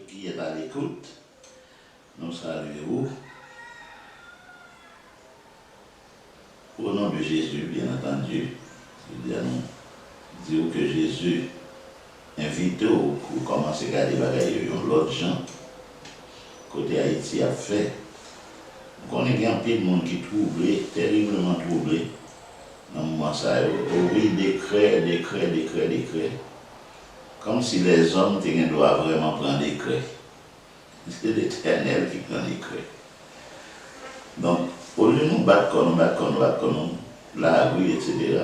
qui est à l'écoute. Nous saluons au nom de Jésus, bien entendu. Nous disons que Jésus invite pour commencer à garder l'autre gens. Côté Haïti a fait. On connaît bien pile de monde qui est troublé, terriblement troublé. Dans le moment ça, oui, décret. Comme si les hommes doivent vraiment prendre des décrets. C'est l'Éternel qui prend des décrets. Donc, au lieu de nous battre comme la rue, etc.,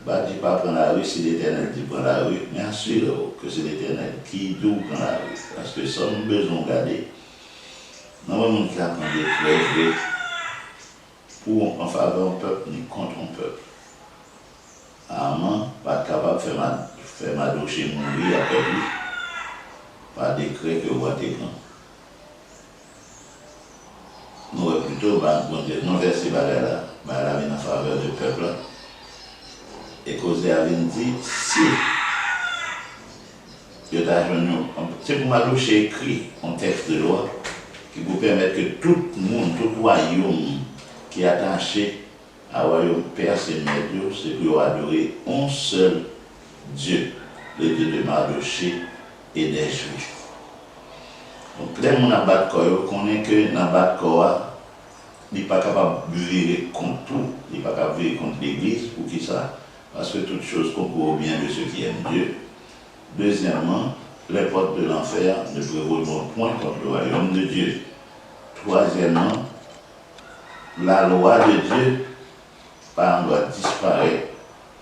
bah, dis pas prendre la rue si l'Éternel dit prendre la rue, mais assure que c'est l'Éternel qui doit prendre la rue. Parce que ça, nous avons besoin de garder. Nous avons besoin de prendre des décrets pour en faveur d'un peuple ni contre un peuple. Amant, pas capable de faire ma douche mourir après lui, par décret que vous avez grand. Nous avons plutôt, non verser là, en faveur du peuple. Et causer à dit, si c'est pour ma douche écrit un texte de loi qui vous permet que tout le monde, tout royaume qui est attaché à royaume Père et Maître, c'est pour adorer un seul Dieu, le Dieu de Mardoché et des Juifs. Donc, les gens qui ont battu, connaissent que dans le battu, il n'est pas capable de virer contre tout, il n'est pas capable de virer contre l'Église, pour qui ça? Parce que toute chose concourt au bien de ceux qui aiment Dieu. Deuxièmement, les portes de l'enfer ne prévaudront point contre le royaume de Dieu. Troisièmement, la loi de Dieu doit disparaître.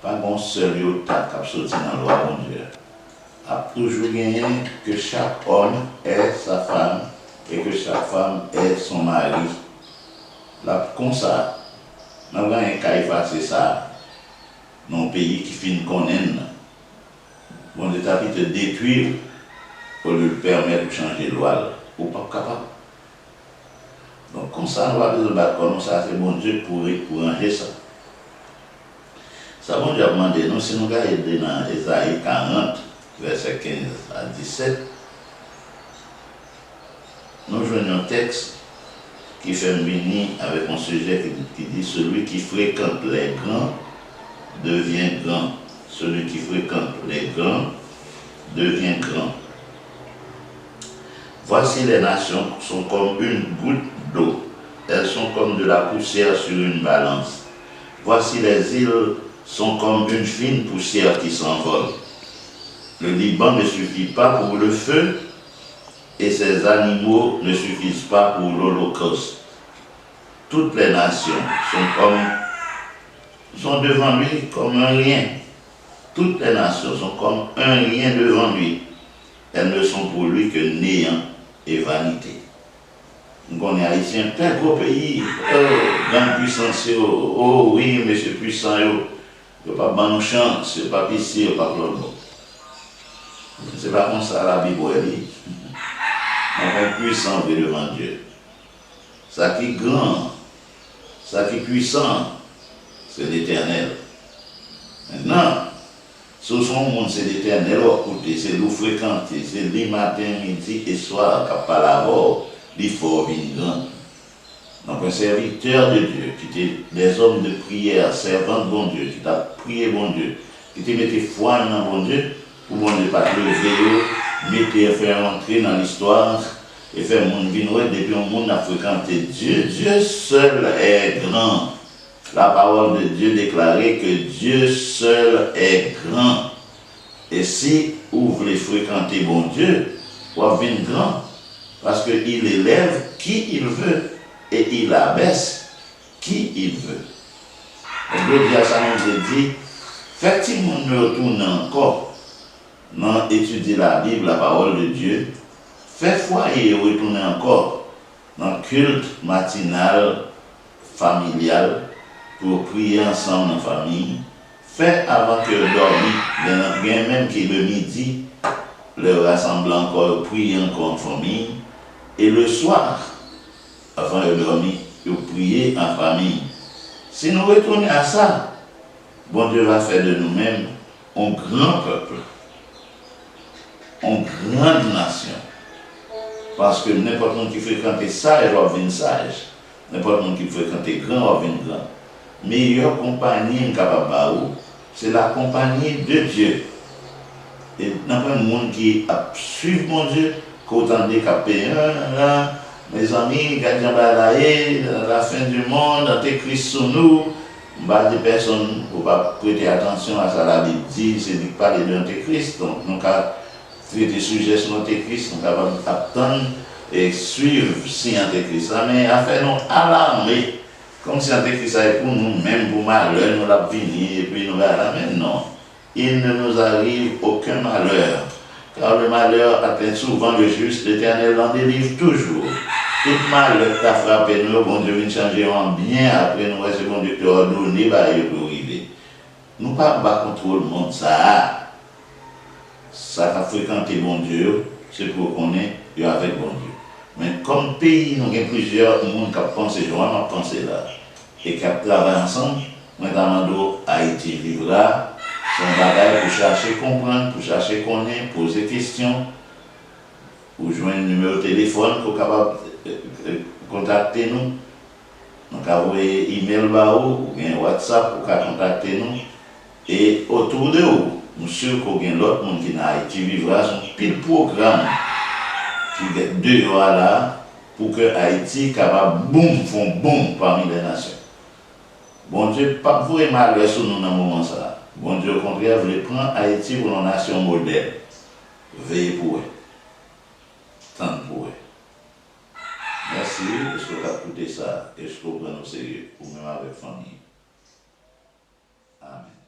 Pas un seul iota qui a sorti dans la loi de Dieu. Il a toujours gagné que chaque homme est sa femme et que chaque femme est son mari. Là, comme ça, nous avons un cas effacer ça dans un pays qui finit connaître. Bon, l'État qui te détruire pour lui permettre de changer de loi. Ou pas capable. Donc, comme ça, nous avons besoin de battre comme ça, c'est bon Dieu pour ranger ça. Ça, bon Dieu a demandé, nous, si nous regardons dans Ésaïe 40, verset 15 à 17, nous joignons un texte qui fait venir avec un sujet qui dit celui qui fréquente les grands devient grand. Celui qui fréquente les grands devient grand. Voici les nations sont comme une goutte d'eau. Elles sont comme de la poussière sur une balance. Voici les îles sont comme une fine poussière qui s'envole. Le Liban ne suffit pas pour le feu et ses animaux ne suffisent pas pour l'holocauste. Toutes les nations sont devant lui comme un rien. Toutes les nations sont comme un rien devant lui. Elles ne sont pour lui que néant et vanité. On est haïtien, tel gros pays, grande puissance, oh oui, monsieur puissant, il n'y a pas de bonne chance, il n'y a pas ici, il n'y a pas de l'autre. C'est pas comme ça la Bible dit. On est puissant devant Dieu. Ça qui est grand, ça qui est puissant, c'est l'Éternel. Maintenant, ce son monde, c'est l'Éternel, c'est nous fréquenter, c'est les matin, midi et soir, qui parle à bord, il faut venir grand. Donc un serviteur de Dieu, qui était des hommes de prière, servant de bon Dieu, qui t'a prié bon Dieu, qui t'a mis foi dans bon Dieu, pour bon Dieu pas te lever, mettre faire entrer dans l'histoire, et faire mon vie depuis un monde à fréquenter Dieu. Dieu seul est grand. La parole de Dieu déclarait que Dieu seul est grand. Et si vous voulez fréquenter bon Dieu, vous venez grand. Parce qu'il élève qui il veut et il abaisse qui il veut. Et Dieu ça nous dit, effectivement, nous retournons encore dans étudier la Bible, la parole de Dieu. Faites foi et retournez encore dans le culte matinal, familial, pour prier ensemble en famille. Faites avant que dormir, bien même qui le midi, le rassembler encore, prier encore en famille. Et le soir, avant de dormir, vous priez en famille. Si nous retournons à ça, bon Dieu va faire de nous-mêmes un grand peuple. une grande nation. Parce que n'importe qui fréquente sage va devenir sage. N'importe qui fréquente grand va devenir grand. Meilleure compagnie capable, c'est la compagnie de Dieu. Et n'importe monde qui a suivi mon Dieu, qu'autant de capé, mes amis, gardien balaye, la fin du monde, Antéchrist sur nous, des personnes ne pas prêter attention à ça, la Bible dit, c'est de parler de l'Antéchrist, donc nous avons traité le sujet sur l'Antéchrist, nous avons attendre et suivre si Antéchrist, mais à faire nous alarmer, comme si Antéchrist est pour nous, même pour malheur, nous l'avons fini et puis nous allons, mais non, il ne nous arrive aucun malheur, car le malheur atteint souvent le juste, l'Éternel en délivre toujours. Tout malheur qui a frappé nous, bon Dieu vient changer en bien, après nous, c'est bon Dieu qui a ordonné, pour arriver. Nous ne pouvons pas contrôler le monde, ça a fréquenté bon Dieu, c'est pour qu'on est avec bon Dieu. Mais comme pays, nous avons plusieurs monde qui pensent, je vais penser là, et qui travaillent ensemble, notamment Haïti vivre là, son bagage pour chercher comprendre, pour chercher connaître, poser des questions, pour joindre un numéro de téléphone pour capable contacter nous. Donc envoyer email ou bien WhatsApp pour contacter nous. Et autour de vous, nous sommes sûr qu'il y a l'autre monde qui n'a Haïti vivra son pile programme qui est dehors là pour que Haïti capable boum font boum parmi les nations. Bon Dieu, pas vraiment malheur sur nous dans ce moment là. Bon Dieu, au contraire, voulait prendre Haïti pour une nation modèle. Veillez pour eux. Tant pour eux. Merci, est-ce que vous avez écouté ça? Est-ce que vous prenez au sérieux? Ou même avec famille? Amen.